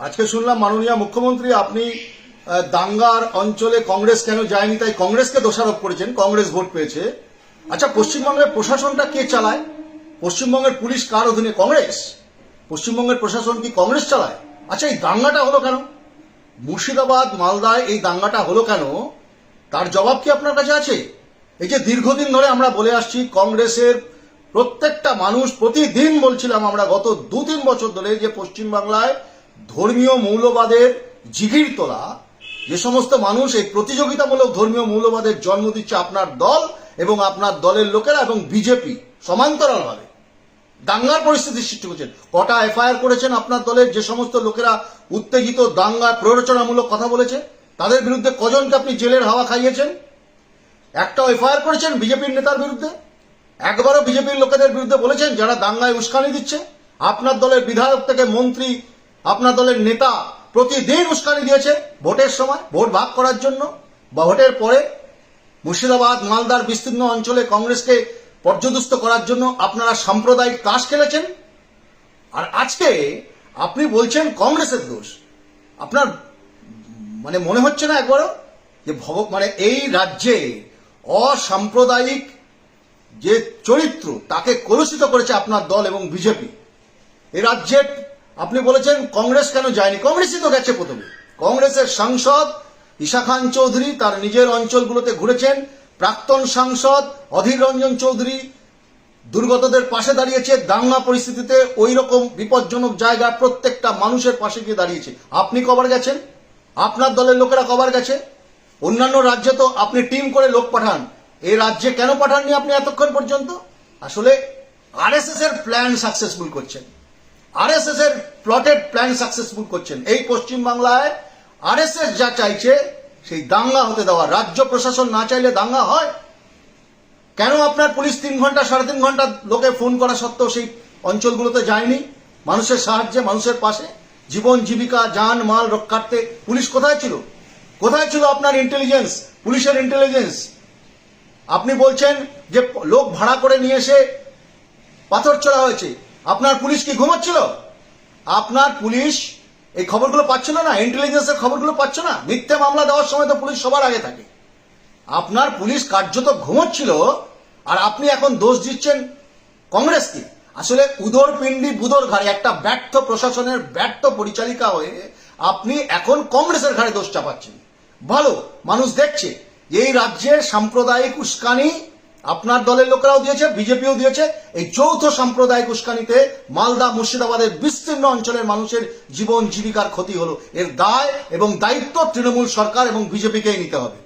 আজকে শুনলাম মাননীয় মুখ্যমন্ত্রী আপনি দাঙ্গার অঞ্চলে কংগ্রেস কেন যায়নি তাই কংগ্রেসকে দোষারোপ করেছেন। কংগ্রেস ভোট পেয়েছে। আচ্ছা, পশ্চিমবঙ্গের প্রশাসনটা কে চালায়? পশ্চিমবঙ্গের পুলিশ কার অধীনে? কংগ্রেস। পশ্চিমবঙ্গের প্রশাসন কি কংগ্রেস চালায়? আচ্ছা, এই দাঙ্গাটা হলো কেন? মুর্শিদাবাদ মালদায় এই দাঙ্গাটা হলো কেন? তার জবাব কি আপনার কাছে আছে? এই যে দীর্ঘদিন ধরে আমরা বলে আসছি, কংগ্রেসের প্রত্যেকটা মানুষ প্রতিদিন বলছিলাম আমরা গত 2-3 বছর ধরে যে পশ্চিমবাংলায় ধর্মীয় মৌলবাদের জিগির তোলা যে সমস্ত মানুষ এই প্রতিযোগিতামূলক ধর্মীয় মৌলবাদের জন্ম দিচ্ছে আপনার দল এবং আপনার দলের লোকেরা এবং বিজেপি সমান্তরালভাবে দাঙ্গার পরিস্থিতি সৃষ্টি করছেন। কটা এফআইআর করেছেন আপনার দলের যে সমস্ত লোকেরা উত্তেজিত দাঙ্গা প্ররোচনামূলক কথা বলেছে? তাদের বিরুদ্ধে কজনকে আপনি জেলের হাওয়া খাইয়েছেন? একটাও এফআইআর করেছেন বিজেপির নেতার বিরুদ্ধে? একবারও বিজেপির লোকেদের বিরুদ্ধে বলেছেন যারা দাঙ্গায় উস্কানি দিচ্ছে? আপনার দলের বিধায়ক থেকে মন্ত্রী, আপনার দলের নেতা প্রতিদিন উস্কানি দিয়েছে ভোটের সময়, ভোট ভাগ করার জন্য বা ভোটের পরে। মুর্শিদাবাদ মালদার বিস্তীর্ণ অঞ্চলে কংগ্রেসকে পর্যদস্ত করার জন্য আপনারা সাম্প্রদায়িক তাস খেলেছেন। আর আজকে আপনি বলছেন কংগ্রেসের দোষ। আপনার মনে হচ্ছে না একবারও যে এই রাজ্যে অসাম্প্রদায়িক যে চরিত্র তাকে কলুষিত করেছে আপনার দল এবং বিজেপি। এই রাজ্যে আপনি বলেছেন কংগ্রেস কেন যায়নি? কংগ্রেসই তো গেছে প্রথমে। কংগ্রেসের সাংসদ ঈশা খান চৌধুরী তার নিজের অঞ্চলগুলোতে ঘুরেছেন। প্রাক্তন সাংসদ অধীর রঞ্জন চৌধুরী দুর্গতদের পাশে দাঁড়িয়েছে। দাঙ্গা পরিস্থিতিতে ওই রকম বিপজ্জনক জায়গা প্রত্যেকটা মানুষের পাশে গিয়ে দাঁড়িয়েছে। আপনি কবার গেছেন? আপনার দলের লোকেরা কবার গেছে? অন্যান্য রাজ্যে তো আপনি টিম করে লোক পাঠান, এই রাজ্যে কেন পাঠাননি আপনি এতক্ষণ পর্যন্ত? আসলে আরএসএস এর প্ল্যান সাকসেসফুল করছেন, আরএসএস এর প্লটেড প্ল্যান সাকসেসফুল করছেন। এই পশ্চিমবাংলায় আরএসএস যা চাইছে সেই দাঙ্গা হতে দেওয়া। রাজ্য প্রশাসন না চাইলে দাঙ্গা হয় কেন? আপনার পুলিশ 3 ঘন্টা 3.5 ঘন্টা লোকে ফোন করা সত্ত্বেও সেই অঞ্চলগুলোতে যায়নি মানুষের সাহায্যে, মানুষের পাশে? জীবন জীবিকা জান মাল রক্ষার্থে পুলিশ কোথায় ছিল? কোথায় ছিল আপনার ইন্টেলিজেন্স, পুলিশের ইন্টেলিজেন্স? আপনি বলছেন যে লোক ভাড়া করে নিয়ে এসে পাথর ছোড়া হয়েছে। আপনার পুলিশ কি ঘুমাচ্ছিল? আপনার পুলিশ এই খবরগুলো পাচ্ছিল না? ইন্টেলিজেন্সের খবরগুলো পাচ্ছ না? মিথ্যে মামলা দেওয়ার সময় তো পুলিশ সবার আগে থাকে। আপনার পুলিশ কার্যত ঘুমোচ্ছিল আর আপনি এখন দোষ দিচ্ছেন কংগ্রেসকে। আসলে উদর পিণ্ডি বুদর ঘাড়ে একটা ব্যর্থ প্রশাসনের ব্যর্থ পরিচালিকা হয়ে আপনি এখন কংগ্রেসের ঘাড়ে দোষ চাপাচ্ছেন। ভালো, মানুষ দেখছে এই রাজ্যের সাম্প্রদায়িক উস্কানি আপনার দলের লোকেরাও দিয়েছে, বিজেপিও দিয়েছে। এই যৌথ সাম্প্রদায়িক উস্কানিতে মালদা মুর্শিদাবাদের বিস্তীর্ণ অঞ্চলের মানুষের জীবন জীবিকার ক্ষতি হলো। এর দায় এবং দায়িত্ব তৃণমূল সরকার এবং বিজেপিকেই নিতে হবে।